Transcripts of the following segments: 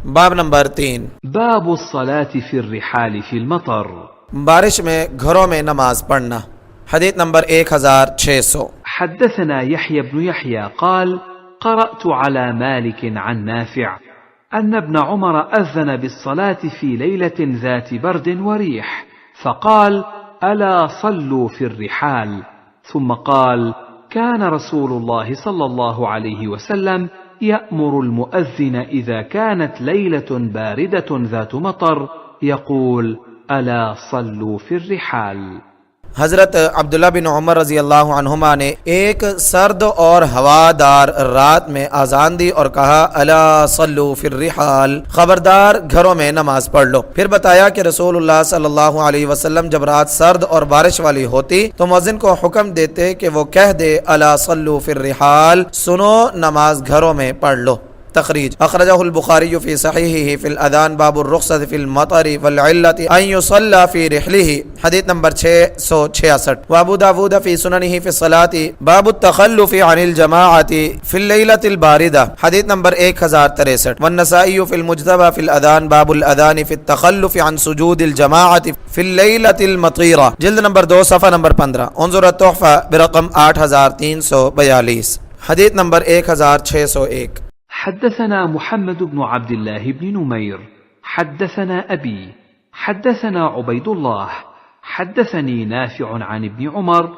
बाब नंबर 3, باب الصلاة في الرحال في المطر. बारिश में घरों में नमाज पढ़ना। हदीस नंबर 1600। حدثنا يحيى بن يحيى قال: قرأت على مالك عن نافع أن ابن عمر أذن بالصلاة في ليلة ذات برد وريح، فقال: ألا صلوا في الرحال. ثم قال: كان رسول الله صلى الله عليه وسلم يأمر المؤذن إذا كانت ليلة باردة ذات مطر يقول: ألا صلوا في الرحال. हजरत अब्दुल्ला बिन उमर रजी अल्लाह अन्हुमा ने एक सर्द और हवादार रात में आजान दी और कहा, अला सल्लू फिर रिहाल, खबरदार घरों में नमाज पढ़ लो। फिर बताया कि रसूलुल्लाह सल्लल्लाहु अलैहि वसल्लम जब रात सर्द और बारिश वाली होती तो मुअज्जिन को हुक्म देते कि वो कह दे, अला सल्लू फिर रिहाल, सुनो नमाज घरों में पढ़ लो। तखरीज अखरजहुल बुखारी फी सहीहिही फिल अदान बाबुर रुख्सत फिल मतरी वल इल्लति अन युसल्ला फी रिहलिही, हदीस नंबर 666। व अबू दाऊद फी सुननिही फी सलाती बाबुत तखल्लुफी अनिल जमाअती फिल लैलतिल बारिदा, हदीस नंबर 1063। व नसाई फिल मुज्तबा फिल अदान बाबुल अदान फित तखल्लुफी अन सुजूदिल जमाअती फिल लैलतिल मतीरा, जिल्द नंबर 2 सफ़ा नंबर 15। उन्जुर तोहफा बिरक़म 8342, हदीस नंबर 1601। حدثنا محمد بن عبد الله بن نمير حدثنا أبي حدثنا عبيد الله حدثني نافع عن ابن عمر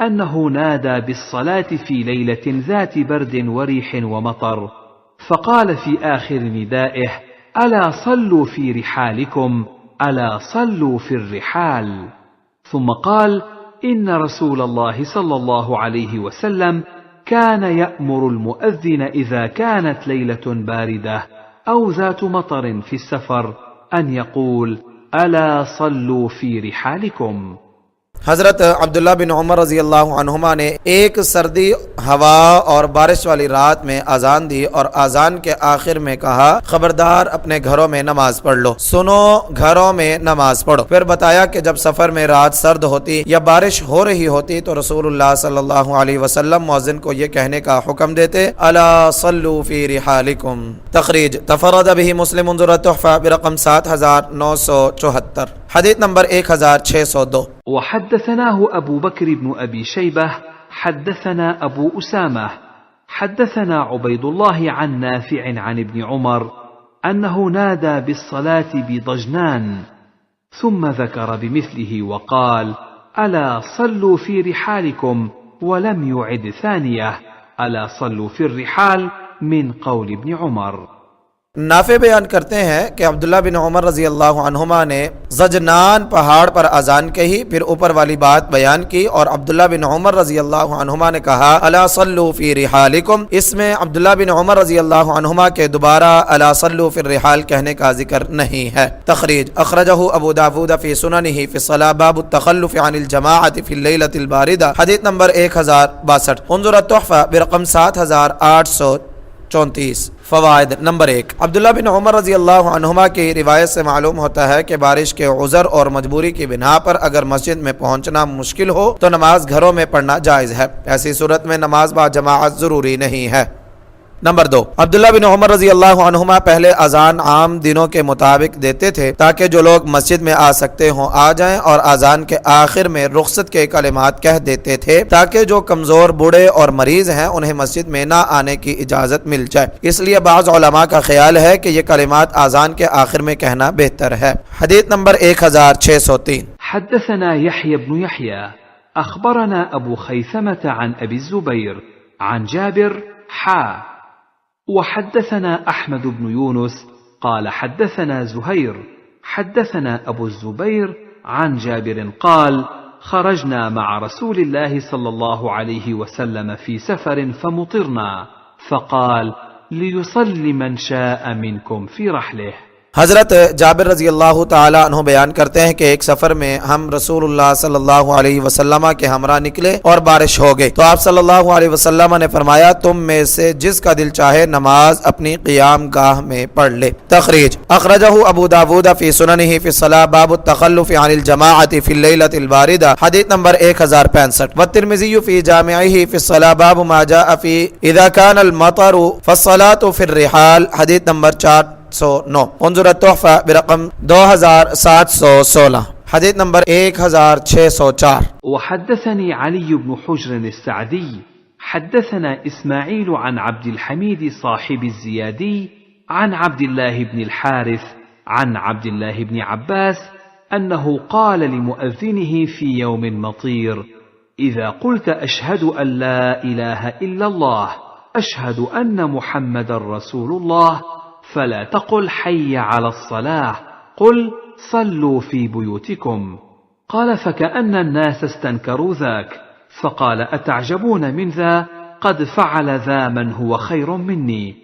أنه نادى بالصلاة في ليلة ذات برد وريح ومطر، فقال في آخر ندائه: ألا صلوا في رحالكم، ألا صلوا في الرحال. ثم قال: إن رسول الله صلى الله عليه وسلم كان يأمر المؤذن إذا كانت ليلة باردة أو ذات مطر في السفر أن يقول: ألا صلوا في رحالكم. हजरत अब्दुल्ला बिन उमर रजी अल्लाह अन्हुमा ने एक सर्दी हवा और बारिश वाली रात में अजान दी और अजान के आखिर में कहा, खबरदार अपने घरों में नमाज पढ़ लो, सुनो घरों में नमाज पढ़ो। फिर बताया कि जब सफर में रात सर्द होती या बारिश हो रही होती तो रसूलुल्लाह सल्लल्लाहु अलैहि वसल्लम मुअज्जिन को ये कहने का हुक्म देते, अला सल्लू फी रिहालिकुम। तखरीज तफरद बिही मुस्लिम उन्जुर तुहफा बिरक़म 7974, हदीस नंबर 1602। وحدثناه أبو بكر بن أبي شيبة حدثنا أبو أسامة حدثنا عبيد الله عن نافع عن ابن عمر أنه نادى بالصلاة بضجنان، ثم ذكر بمثله وقال: ألا صلوا في رحالكم، ولم يعد ثانية: ألا صلوا في الرحال، من قول ابن عمر. नाफे बयान करते हैं कि अब्दुल्ला बिन उमर रजी अल्लाह अन्हुमा ने ज़जनान पहाड़ पर अजान कही, फिर ऊपर वाली बात बयान की और अब्दुल्ला बिन उमर रजी अल्लाह अन्हुमा ने कहा, अला सल्लू फी रिहालिकुम। इसमें अब्दुल्ला बिन उमर रजी अल्लाह अन्हुमा के दोबारा अला सल्लू फिर रिहाल कहने का जिक्र नहीं है। तखरीज अखरजहु अबू दाऊद फी सुननिही फी सला बाबुत तखल्लुफ अनिल जमाअति फिल लैलतिल बारिदा, हदीस नंबर 1062। उन्जुर तुहफा बिरक़म 7834। फवायद नंबर 1, अब्दुल्ला बिन उमर रजी अल्लाह अन्हुमा की रिवायत से मालूम होता है कि बारिश के उज़र और मजबूरी की बिना पर अगर मस्जिद में पहुंचना मुश्किल हो तो नमाज घरों में पढ़ना जायज़ है। ऐसी सूरत में नमाज बा जमाअत ज़रूरी नहीं है। नंबर 2, अब्दुल्ला बिन उमर रजी अल्लाह अन्हुमा पहले अजान आम दिनों के मुताबिक देते थे ताकि जो लोग मस्जिद में आ सकते हों आ जाएं, और अजान के आखिर में रुखसत के कलिमात कह देते थे ताकि जो कमजोर बूढ़े और मरीज हैं उन्हें मस्जिद में ना आने की इजाजत मिल जाए। इसलिए बाज़ उलमा का ख्याल है कि ये कलिमात अजान के आखिर में कहना बेहतर है। हदीस नंबर 1603। حدثنا يحيى بن يحيى أخبرنا أبو خيثمة عن أبي الزبير عن جابر وحدثنا أحمد بن يونس قال حدثنا زهير حدثنا أبو الزبير عن جابر قال: خرجنا مع رسول الله صلى الله عليه وسلم في سفر فمطرنا، فقال: ليصلي من شاء منكم في رحله. हज़रत जाबिर रज़ी अल्लाह ताला अन्हु बयान करते हैं कि एक सफ़र में हम रसूलुल्लाह सल्लल्लाहु अलैहि वसल्लम के हमरा निकले और बारिश हो गई तो आप सल्लल्लाहु अलैहि वसल्लम ने फरमाया, तुम में से जिसका दिल चाहे नमाज अपनी क़ियाम गाह में पढ़ ले। तखरीज अखरजहु अबू दाऊद फी सुननिही फी सलाह बाबुत तखल्लुफ अनिल जमाअति फिल लैलतिल बारिदा, हदीस नंबर 1065। व तिर्मिज़ी फी जामिअही फी सलाह बाब मा जाअ फी इज़ा कानल मतरु फस्सलातु फिर रिहाल, हदीस नंबर 709। उन्जुर तोहफा बिरकम 2716। हदीस नंबर 1604। وحدثني علي بن حجر السعدي حدثنا إسماعيل عن عبد الحميد صاحب الزيادي عن عبد الله بن الحارث عن عبد الله بن عباس أنه قال لمؤذنه في يوم مطير: إذا قلت أشهد أن لا إله إلا الله أشهد أن محمد رسول الله فلا تقل حي على الصلاة، قل صلوا في بيوتكم. قال: فكأن الناس استنكروا ذاك، فقال: أتعجبون من ذا؟ قد فعل ذا من هو خير مني.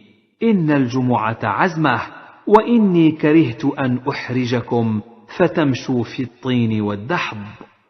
إن الجمعة عزمة، وإني كرهت أن أحرجكم فتمشوا في الطين والدحض।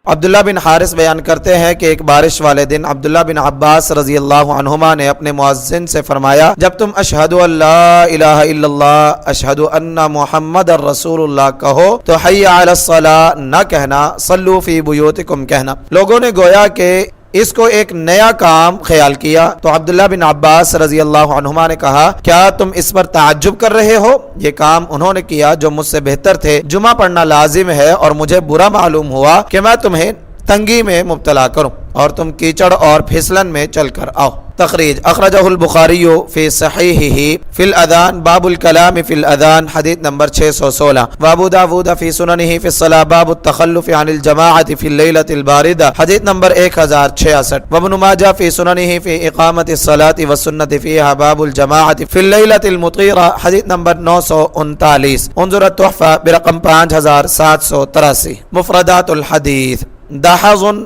अब्दुल्ला बिन हारिस बयान करते हैं कि एक बारिश वाले दिन अब्दुल्ला बिन अब्बास रजी अल्लाह अन्हुमा ने अपने मुअज्जिन से फरमाया, जब तुम अशहदु अल्ला इलाहा इल्लल्लाह अशहदु अन्ना मुहम्मद रसूलुल्लाह कहो तो हय्या अलस्सलाह न कहना, सल्लू फी बुयूतिकुम कहना। लोगों ने गोया कि इसको एक नया काम ख्याल किया तो अब्दुल्ला बिन अब्बास रजी अल्लाह अन्हुमा ने कहा, क्या तुम इस पर ताज्जुब कर रहे हो? ये काम उन्होंने किया जो मुझसे बेहतर थे। जुमा पढ़ना लाजिम है और मुझे बुरा मालूम हुआ कि मैं तुम्हें तंगी में मुब्तला करूं और तुम कीचड़ और फिसलन में चलकर आओ। तखरीज अखरजहुल बुखारी फी सहीहिही फिल अदान बाबुल कलाम फिल अदान हदीस नंबर 616। व अबू दाऊद फी सुननिही फी सलाह बाबु तखल्लुफ अनिल जमाअत फी लैलतिल बारिदा हदीस नंबर 1066। व इब्न माजा फी सुननिही फी इकामतिस सलाति व सुन्नति फीहा बाबुल जमाअत फिल लैलतिल मुतीरा हदीस नंबर 939। उन्जुर तोहफा बिरकम 5783। मुफरदातुल हदीस दहज़ुन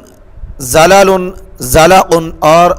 ज़लालुन ज़लाउन और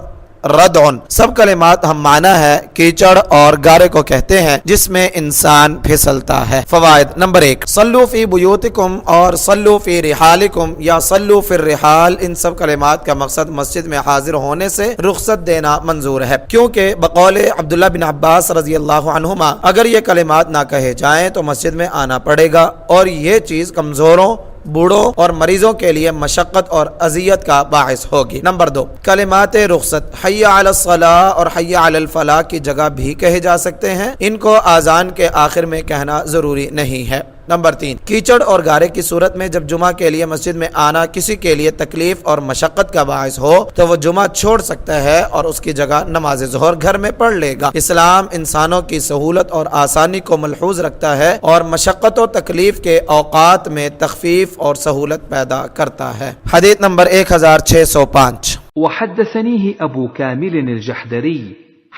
रदउन सब कलिमात हम माना है कीचड़ और गारे को कहते हैं जिसमें इंसान फिसलता है। फवायद नंबर 1, सल्लू फी बुयूतिकुम और सल्लू फी रिहालिकुम या सल्लू फिर रिहाल, इन सब कलिमात का मकसद मस्जिद में हाजिर होने से रुखसत देना मंजूर है, क्योंकि बकौले अब्दुल्ला बिन अब्बास रजी अल्लाह अन्हुमा अगर ये कलिमात ना कहे जाएं तो मस्जिद में आना पड़ेगा और ये चीज कमजोरों, बूढ़ों और मरीजों के लिए मशक्कत और अजियत का बाइस होगी। नंबर 2, कलिमात रुखसत हय्या अलस सलाह और हय्या अलल फलाह की जगह भी कहे जा सकते हैं, इनको आजान के आखिर में कहना जरूरी नहीं है। नंबर 3, कीचड़ और गारे की सूरत में जब जुमा के लिए मस्जिद में आना किसी के लिए तकलीफ और मशक्कत का बाइस हो तो वो जुमा छोड़ सकता है और उसकी जगह नमाज ज़ोहर घर में पढ़ लेगा। इस्लाम इंसानों की सहूलत और आसानी को मलहूज रखता है और मशक्कत और तकलीफ के औकात में तखफीफ और सहूलत पैदा करता है। हदीस नंबर 1605। वहद्दसनीहि अबू कामिल अल-जहदरी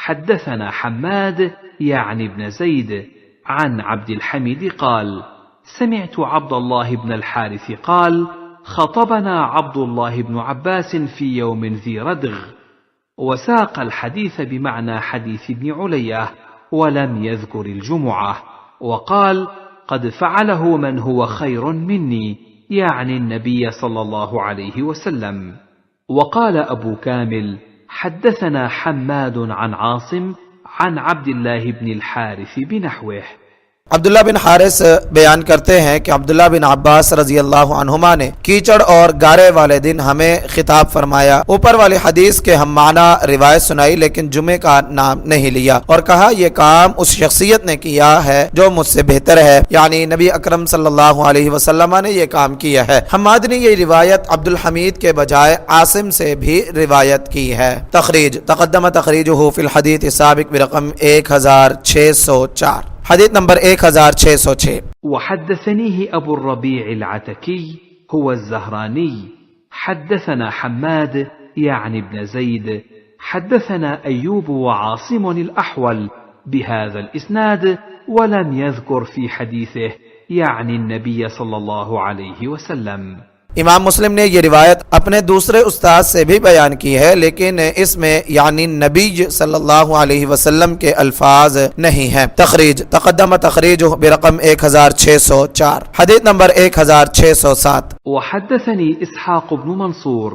हद्दसना हम्माद यानी इब्न ज़ैद عن عبد الحميد قال: سمعت عبد الله بن الحارث قال: خطبنا عبد الله بن عباس في يوم ذي ردغ، وساق الحديث بمعنى حديث ابن علية ولم يذكر الجمعة، وقال: قد فعله من هو خير مني، يعني النبي صلى الله عليه وسلم. وقال أبو كامل: حدثنا حماد عن عاصم عن عبد الله بن الحارث بنحوه। अब्दुल्ला बिन हारिस बयान करते हैं कि अब्दुल्ला बिन अब्बास रजी अल्लाह अन्हुमा ने कीचड़ और गारे वाले दिन हमें खिताब फरमाया। ऊपर वाली हदीस के हम माना रिवायत सुनाई लेकिन जुमे का नाम नहीं लिया और कहा यह काम उस शख्सियत ने किया है जो मुझसे बेहतर है, यानी नबी अकरम सल्लल्लाहु अलैहि वसल्लम ने यह काम किया है। हम्माद ने यह रिवायत अब्दुल हमीद के बजाय आसिम से भी रिवायत की है। तखरीज तक़द्दम तखरीजुहु फिल हदीस साबिक़ बिरक़म 1604। हदीस नंबर 1606। वहद्दसनीहि अबू रबीअ अल-अतकी हुवा अज़-ज़हरानी हद्दसना हम्माद यानी इब्न ज़ैद हद्दसना अय्यूब व आसिम अल-अहवल बिहाज़ा अल-इस्नाद वलम यज़कुर फी हदीसिहि यानी नबी सल्लल्लाहु अलैहि वसल्लम। इमाम मुस्लिम ने यह रिवायत अपने दूसरे उस्ताद से भी बयान की है लेकिन इसमें यानी नबी सल्लल्लाहु अलैहि वसल्लम के अल्फाज नहीं हैं। तखरीज तक़द्दम तखरीज बिरक़म 1604। हदीस नंबर 1607। वहद्दसनी इसहाक़ बिन मंसूर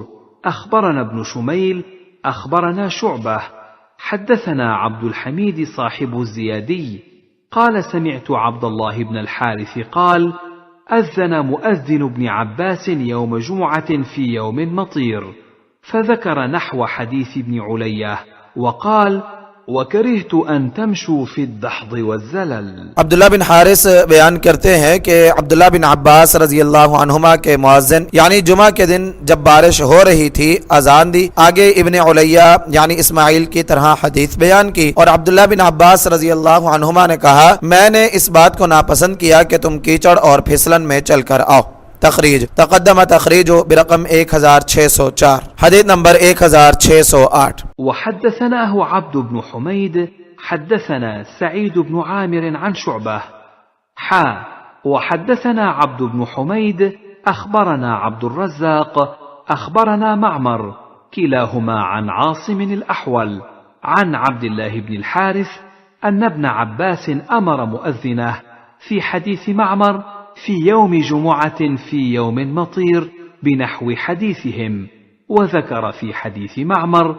अख़बरना इब्न शुमैल अख़बरना शुअबा हद्दसना अब्दुल हमीद साहिबु ज़ियादी क़ाल समिअतु अब्दुल्लाह बिन अल-हारिस क़ाल: أذن مؤذن ابن عباس يوم جمعة في يوم مطير، فذكر نحو حديث ابن علية وقال: وكرهت أن تمشوا في الدحض والزلل. अब्दुल्ला बिन हारिस बयान करते हैं कि अब्दुल्ला बिन अब्बास रजी अल्लाह अन्हुमा के मुअज्जिन यानी जुमा के दिन जब बारिश हो रही थी अजान दी, आगे इब्ने उलैया यानी इस्माइल की तरह हदीस बयान की और अब्दुल्ला बिन अब्बास रजी अल्लाह अन्हुमा ने कहा, मैंने इस बात को नापसंद किया कि तुम कीचड़ और फिसलन में चलकर आओ। तखरीज तक़द्दम तखरीज बिरक़म 1604 हदीस नंबर 1608। وحدثناه عبد بن حميد حدثنا سعيد بن عامر عن شعبة وحدثنا عبد بن حميد أخبرنا عبد الرزاق أخبرنا معمر كلاهما عن عاصم الأحول عن عبد الله بن الحارث أن ابن عباس أمر مؤذنه في حديث معمر في يوم جمعة في يوم مطير بنحو حديثهم، وذكر في حديث معمر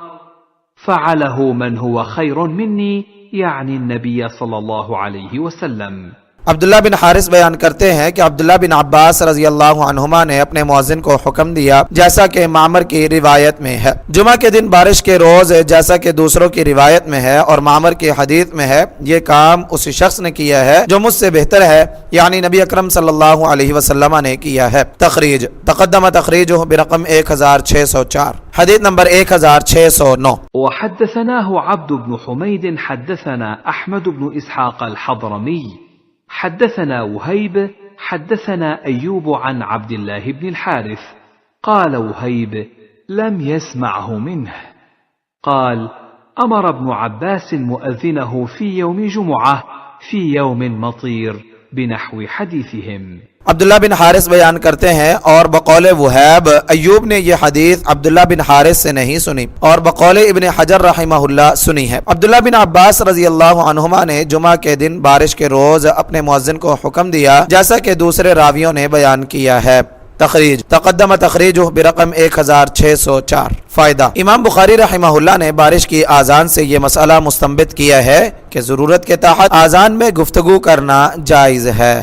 فعله من هو خير مني يعني النبي صلى الله عليه وسلم. अब्दुल्ला बिन हारिस बयान करते हैं कि अब्दुल्ला बिन अब्बास रजी अल्लाह अन्हुमा ने अपने मुअज्जिन को हुक्म दिया जैसा कि मामर की रिवायत में है। जुमा के दिन बारिश के रोज जैसा कि दूसरों की रिवायत में है और मामर की हदीस में है, ये काम उसी शख्स ने किया है जो मुझसे बेहतर है यानी नबी अकरम सल्लल्लाहु अलैहि वसल्लम ने किया है। तखरीज तक़द्दम तखरीज बिरक़म 1604 हदीस नंबर 1609। وحدثناه عبد بن حميد حدثنا أحمد بن إسحاق الحضرمي حدثنا وهيب حدثنا أيوب عن عبد الله بن الحارث قال وهيب لم يسمعه منه قال أمر ابن عباس مؤذنه في يوم جمعة في يوم मतीर बिनहवी हदीसिहिम। अब्दुल्ला बिन हारिस बयान करते हैं और बकौले वहैब अयूब ने यह हदीस अब्दुल्ला बिन हारिस से नहीं सुनी और बकौले इब्ने हजर रहमहुल्लाह सुनी है। अब्दुल्ला बिन अब्बास रजी अल्लाह अन्हुमा ने जुमा के दिन बारिश के रोज अपने मुअज्जिन को हुक्म दिया जैसा कि दूसरे रावियों ने बयान किया है। तखरीज तक़द्दम तखरीज बिरक़म 1604। फायदा इमाम बुखारी रहमहुल्लाह ने बारिश की आज़ान से ये मसला मुस्तंबित किया है कि ज़रूरत के तहत आज़ान में गुफ्तगू करना जायज़ है।